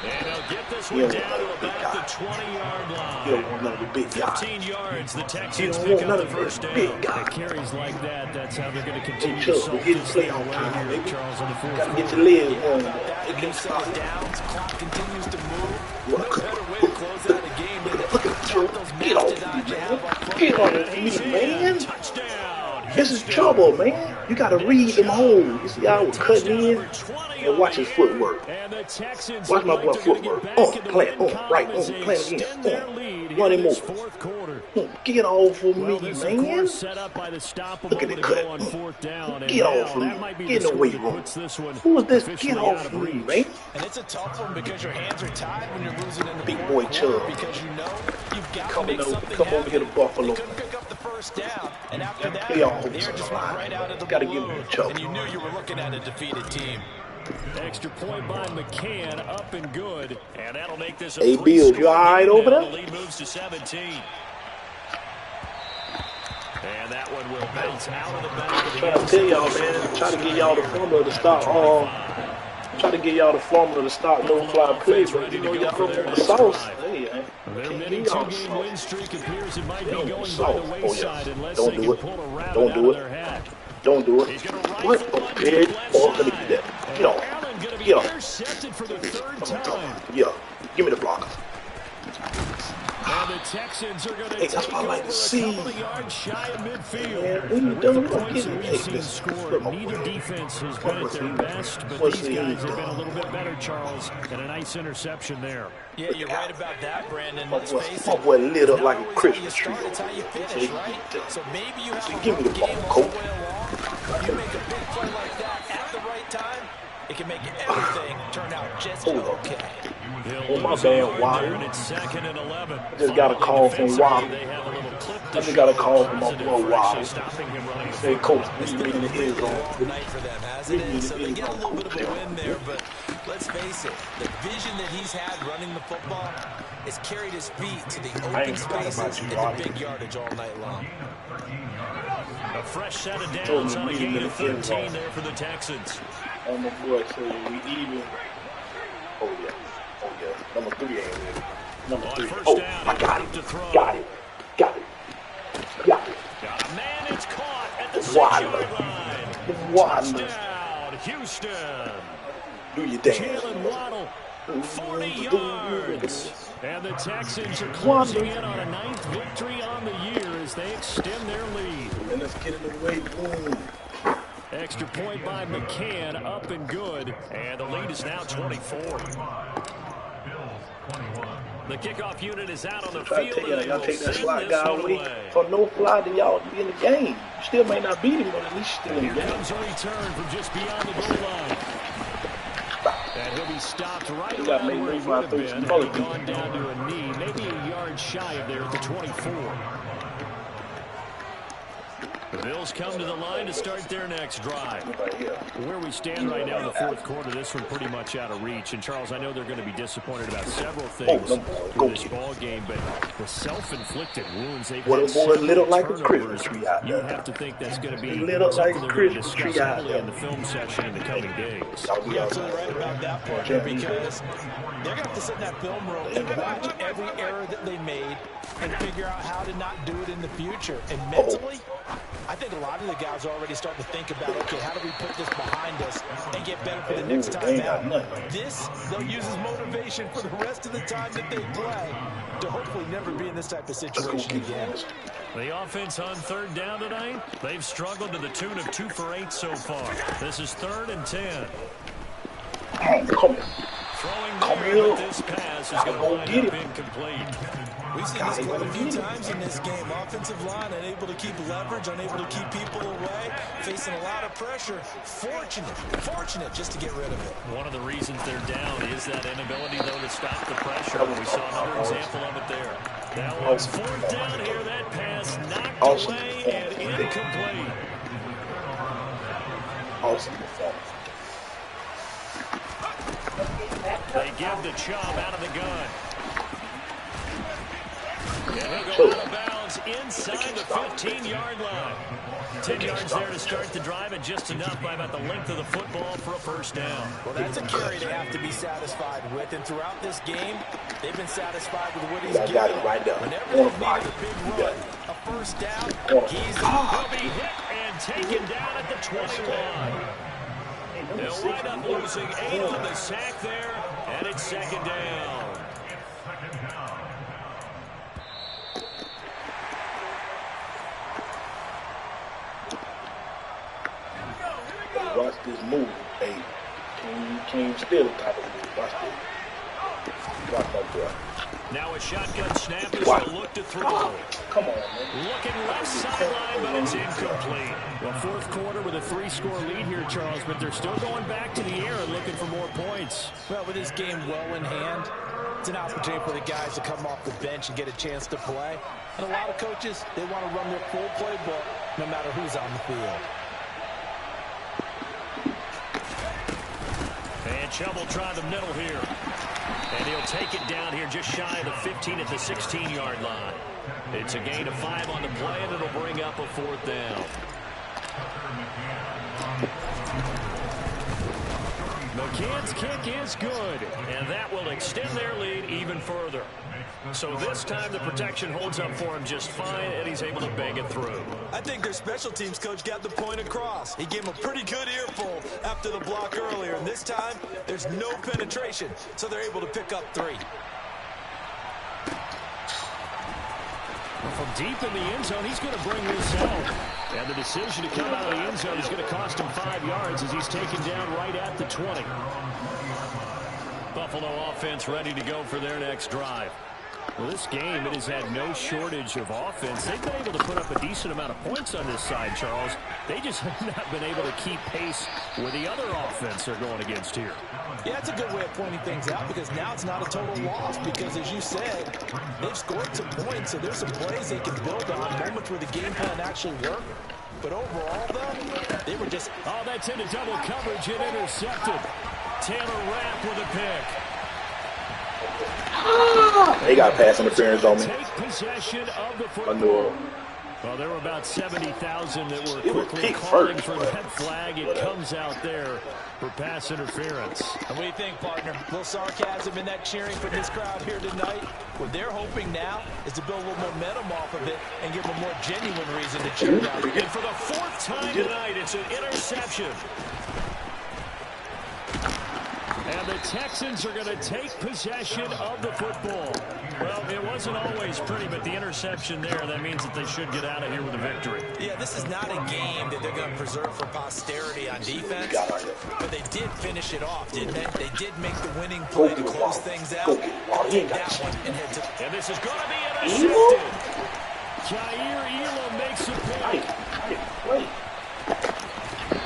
[SPEAKER 1] And they'll get this one down to about the 20-yard line.
[SPEAKER 4] You don't want none of the big guy.
[SPEAKER 1] 15 yards, the Texans pick up the 1st down.
[SPEAKER 4] Big guy.
[SPEAKER 3] The carries like that, that's how they're going to continue
[SPEAKER 4] to
[SPEAKER 3] solve this thing
[SPEAKER 4] on
[SPEAKER 3] away
[SPEAKER 4] time,
[SPEAKER 3] here,
[SPEAKER 4] baby.
[SPEAKER 3] Charles, on the 4th
[SPEAKER 4] Gotta get
[SPEAKER 3] quarter.
[SPEAKER 4] your legs on.
[SPEAKER 2] It gets downs, clock continues to move. No better way to close out a game than
[SPEAKER 4] Look at the throw. Get off me, man. Get off me, man.
[SPEAKER 1] Touchdown.
[SPEAKER 4] This is trouble, man. You gotta read them holes. You see how we're cutting in? And watch his footwork. Watch my boy footwork. Plant, right, plant again. Run him over. Get off of me, man. Look at the cut. Get off of me. Get in the weight room. Who is this? Get off of me, man.
[SPEAKER 2] And it's a tough one because your hands are tied when you're losing in the
[SPEAKER 4] Big boy Chubb.
[SPEAKER 2] because you know you've got to
[SPEAKER 4] Come
[SPEAKER 2] make something
[SPEAKER 4] over
[SPEAKER 2] happen.
[SPEAKER 4] here to Buffalo.
[SPEAKER 2] They couldn't pick up the 1st down, and after that,
[SPEAKER 4] They all
[SPEAKER 2] the air just went right out of the
[SPEAKER 4] gotta give
[SPEAKER 2] balloon,
[SPEAKER 4] him a choke.
[SPEAKER 2] and you knew you were looking at a defeated team.
[SPEAKER 3] Extra point by McCann, up and good.
[SPEAKER 1] And that'll make this a
[SPEAKER 4] Hey, Bills, you all right over there?
[SPEAKER 1] The lead moves to 17. And that one will bounce out of the back of the
[SPEAKER 4] Trying to tell y'all, man. Try to get y'all the formula to stop. Try to get y'all the formula to stop no fly play, but you know y'all don't want the sauce. Hey,
[SPEAKER 3] Their mini 2-game win streak appears it might be going by the wayside unless they can pull a rabbit out of their hat.
[SPEAKER 4] Don't do it. What? Okay. Let me do that. Get off. Get off.
[SPEAKER 3] Intercepted for the 3rd time.
[SPEAKER 4] Yeah. Give me the block.
[SPEAKER 3] And the Texans are going to take
[SPEAKER 4] that's what I like to see.
[SPEAKER 3] a couple of yards shy of midfield.
[SPEAKER 4] Man, when you
[SPEAKER 3] With
[SPEAKER 4] done,
[SPEAKER 3] the
[SPEAKER 4] we're gonna
[SPEAKER 3] points
[SPEAKER 4] get
[SPEAKER 3] that
[SPEAKER 4] it.
[SPEAKER 3] we've seen
[SPEAKER 4] This-
[SPEAKER 3] scored, neither defense has been at their best, but these guys have been a little bit better, Charles, and a nice interception there.
[SPEAKER 2] Yeah, you're right about that, Brandon.
[SPEAKER 4] My
[SPEAKER 2] Let's face it.
[SPEAKER 4] boy lit up
[SPEAKER 2] It's
[SPEAKER 4] like
[SPEAKER 2] not
[SPEAKER 4] a
[SPEAKER 2] always
[SPEAKER 4] Christmas
[SPEAKER 2] how
[SPEAKER 4] tree.
[SPEAKER 2] you start, it's how you finish, right? So maybe you have a
[SPEAKER 4] give me the
[SPEAKER 2] rough
[SPEAKER 4] ball,
[SPEAKER 2] game all
[SPEAKER 4] Colt.
[SPEAKER 2] the way along. You make a big play like that at the right time, it can make everything turn out just okay.
[SPEAKER 4] Oh, my bad, Waddle.
[SPEAKER 1] And it's 2nd and 11.
[SPEAKER 4] I just got a call from Waddle.
[SPEAKER 1] They have a little clip
[SPEAKER 4] I just got a call from my boy Waddle.
[SPEAKER 1] actually stopping him running.
[SPEAKER 4] Say, Coach, we need in the end zone.
[SPEAKER 2] Long night for them, hasn't it? So they get a little bit of a win there, but let's face it, the vision that he's had running the football has carried his feet to the open spaces and the big yardage all night long.
[SPEAKER 1] A fresh set of downs on a gain of 13 there for the Texans.
[SPEAKER 4] Oh, my boy, so we even. Oh, yeah. Number 3 ain't ready. Number 3. Oh, I got it. Got it.
[SPEAKER 1] Got a man, it's caught at the 6-yard line. Touchdown, Houston.
[SPEAKER 4] Do your dance.
[SPEAKER 1] Jalen Waddle, 40 yards. And the Texans are closing in on a 9th victory on the year as they extend their lead.
[SPEAKER 4] And let's get in the way. Boom.
[SPEAKER 3] Extra point by McCann, up and good.
[SPEAKER 1] And the lead is now 24. The kickoff unit is out on the
[SPEAKER 4] Try to
[SPEAKER 1] field.
[SPEAKER 4] tell y'all take that slot guy away.
[SPEAKER 1] away.
[SPEAKER 4] For no fly, then y'all be in the game. You still may not beat him, but at least still in the
[SPEAKER 3] Here
[SPEAKER 4] game.
[SPEAKER 3] comes a return from just beyond the goal line. And he'll be stopped right
[SPEAKER 4] got
[SPEAKER 3] around
[SPEAKER 4] me
[SPEAKER 3] where he
[SPEAKER 4] move
[SPEAKER 3] would
[SPEAKER 4] out
[SPEAKER 3] have
[SPEAKER 4] through
[SPEAKER 3] been
[SPEAKER 4] some
[SPEAKER 3] had
[SPEAKER 4] color
[SPEAKER 3] he gone down to a knee, maybe a yard shy of there at the 24.
[SPEAKER 1] The Bills come to the line to start their next drive. Where we stand right now in the fourth quarter, this one pretty much out of reach. And, Charles, I know they're going to be disappointed about several things in this ball game, but the self-inflicted wounds they've had several turnovers, you have to think that's going to be something they're going to discuss heavily in the film session in the coming days.
[SPEAKER 2] You're absolutely right about that part, because they're going to have to sit in that film room and watch every error that they made and figure out how to not do it in the future. And mentally, I think a lot of the guys are already starting to think about, okay, how do we put this behind us and get better for the next time out? This, they'll use as motivation for the rest of the time that they play to hopefully never be in this type of situation again.
[SPEAKER 1] The offense on third down tonight, they've struggled to the tune of 2 for 8 so far. This is 3rd and 10. Throwing there, but this pass is going to wind up incomplete.
[SPEAKER 2] We've seen this quite a few times in this game. Offensive line unable to keep leverage, unable to keep people away, facing a lot of pressure. Fortunate just to get rid of it.
[SPEAKER 1] One of the reasons they're down is that inability, though, to stop the pressure. We saw another example of it there. That was 4th down here. That pass knocked away and incomplete. They give the Chubb out of the gun. And he'll go out of bounds inside the 15-yard line. 10 yards there to start the drive, and just enough by about the length of the football for a first down.
[SPEAKER 2] Well, that's a carry they have to be satisfied with. And throughout this game, they've been satisfied with what he's given. Whenever they've needed a big run, a first down, he'll
[SPEAKER 1] be hit and taken down at the 21. They'll wind up losing 8 on the sack there, and it's 2nd down.
[SPEAKER 4] Watch this move. Hey, King still type of move. Watch this. Watch that boy.
[SPEAKER 1] Now a shotgun snap is a look to throw.
[SPEAKER 4] Come on, man.
[SPEAKER 1] Looking left sideline, but it's incomplete.
[SPEAKER 3] Well, fourth quarter with a 3-score lead here, Charles, but they're still going back to the air and looking for more points.
[SPEAKER 2] Well, with this game well in hand, it's an opportunity for the guys to come off the bench and get a chance to play. And a lot of coaches, they want to run their full playbook no matter who's on the field.
[SPEAKER 1] And Chubb will try the middle here. And he'll take it down here just shy of the 15 at the 16-yard line. It's a gain of 5 on the play, and it'll bring up a 4th down. McCann's kick is good, and that will extend their lead even further. So this time the protection holds up for him just fine, and he's able to bang it through.
[SPEAKER 2] I think their special teams coach got the point across. He gave him a pretty good earful after the block earlier, and this time there's no penetration, so they're able to pick up 3.
[SPEAKER 3] From deep in the end zone, he's going to bring this out. And the decision to come out of the end zone is going to cost him 5 yards as he's taken down right at the 20.
[SPEAKER 1] Buffalo offense ready to go for their next drive. Well, this game, it has had no shortage of offense. They've been able to put up a decent amount of points on this side, Charles. They just have not been able to keep pace with the other offense they're going against here.
[SPEAKER 2] Yeah, that's a good way of pointing things out, because now it's not a total loss, because as you said, they've scored some points, so there's some plays they can build on, moments where the game plan actually worked. But overall, though, they were just...
[SPEAKER 3] Oh, that's into double coverage and intercepted.
[SPEAKER 1] Taylor Rapp with a pick.
[SPEAKER 4] They got pass interference on me.
[SPEAKER 1] Take possession of the football. Well, there were about 70,000 that were quickly calling for that flag. It comes out there for pass interference.
[SPEAKER 2] And what do you think, partner? A little sarcasm in that cheering from this crowd here tonight. What they're hoping now is to build a little momentum off of it and give them a more genuine reason to cheer about it.
[SPEAKER 1] And for the 4th time tonight, it's an interception. And the Texans are going to take possession of the football. Well, it wasn't always pretty, but the interception there, that means that they should get out of here with a victory.
[SPEAKER 2] Yeah, this is not a game that they're going to preserve for posterity on defense, but they did finish it off, didn't they? They did make the winning play to close things out. Take that one and head to...
[SPEAKER 1] And this is going to be intercepted. Jair Elam makes a play.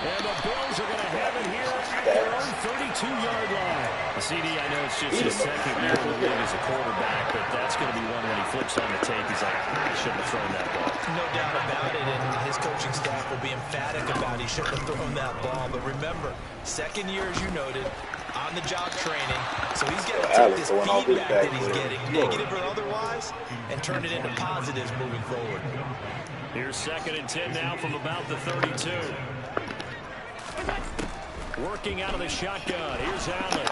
[SPEAKER 1] And the Bills are going to have it here at their own 32-yard line. CD, I know it's just his 2nd year in the league as a quarterback, but that's going to be one when he flips on the tape. He's like, gosh, shouldn't have thrown that ball.
[SPEAKER 2] No doubt about it, and his coaching staff will be emphatic about he shouldn't have thrown that ball. But remember, second year, as you noted, on-the-job training, so he's got to take this feedback that he's getting, negative or otherwise, and turn it into positives moving forward.
[SPEAKER 1] Here's 2nd and 10 now from about the 32. Working out of the shotgun. Here's Allen.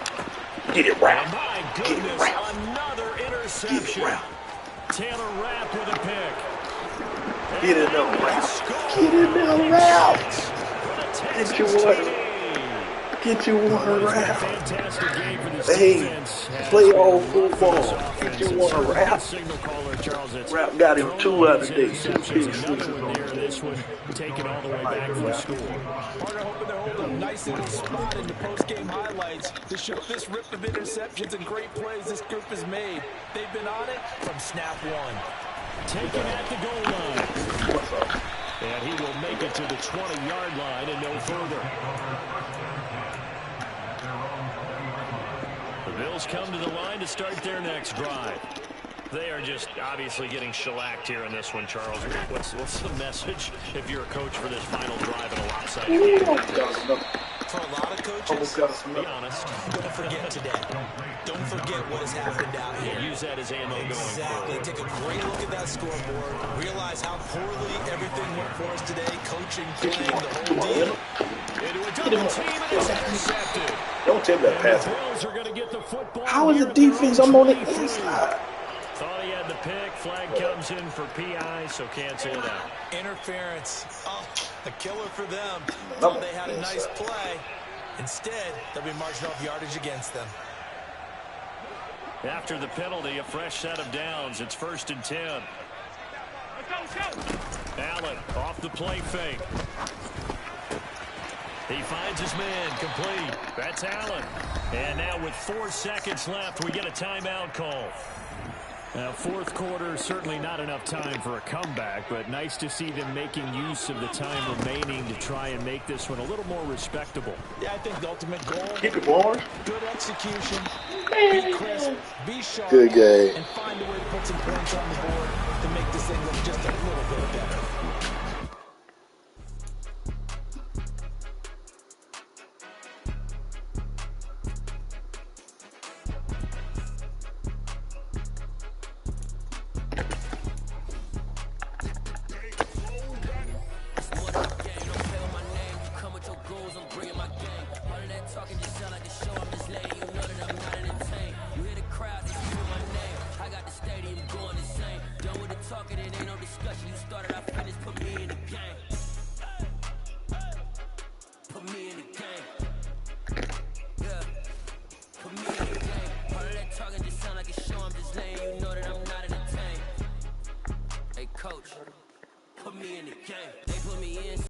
[SPEAKER 4] Get it right.
[SPEAKER 1] And my goodness, another interception. Taylor Rapp with a pick.
[SPEAKER 4] Get in there, Ralph. Get in there, Ralph. Get you one. Get you one, Ralph. Hey, play all football. Get you one, Ralph. Ralph got him 2 out of the day. 2 picks.
[SPEAKER 3] This one taken all the way back from the score.
[SPEAKER 2] Harder hoping to hold a nice little spot in the post-game highlights to show this rip of interceptions and great plays this group has made. They've been on it from snap 1.
[SPEAKER 3] Taken at the goal line.
[SPEAKER 4] What's up?
[SPEAKER 3] And he will make it to the 20-yard line and no further. The Bills come to the line to start their next drive.
[SPEAKER 1] They are just obviously getting shellacked here in this one, Charles. What's the message if you're a coach for this final drive in a lopsided game?
[SPEAKER 2] For a lot of coaches,
[SPEAKER 1] be honest.
[SPEAKER 2] Don't forget today. Don't forget what has happened out here.
[SPEAKER 1] Use that as ammo going forward.
[SPEAKER 2] Take a great look at that scoreboard. Realize how poorly everything went for us today. Coaching, playing, the whole deal.
[SPEAKER 1] Into a double team and it's intercepted.
[SPEAKER 4] Don't tell me that pass.
[SPEAKER 3] Bills are going to get the football.
[SPEAKER 4] How is the defense? I'm on the inside.
[SPEAKER 1] Thought he had the pick. Flag comes in for PI, so cancel it out.
[SPEAKER 2] Interference. Oh, a killer for them. Thought they had a nice play. Instead, they'll be marching off yardage against them.
[SPEAKER 1] After the penalty, a fresh set of downs. It's 1st and 10. Allen off the play fake. He finds his man complete. That's Allen. And now with 4 seconds left, we get a timeout call.
[SPEAKER 3] Now, 4th quarter, certainly not enough time for a comeback, but nice to see them making use of the time remaining to try and make this one a little more respectable.
[SPEAKER 2] Yeah, I think the ultimate goal,
[SPEAKER 4] Keep it going.
[SPEAKER 2] good execution, be crisp, be sharp,
[SPEAKER 4] Good game.
[SPEAKER 2] and find a way to put some points on the board to make this thing look just a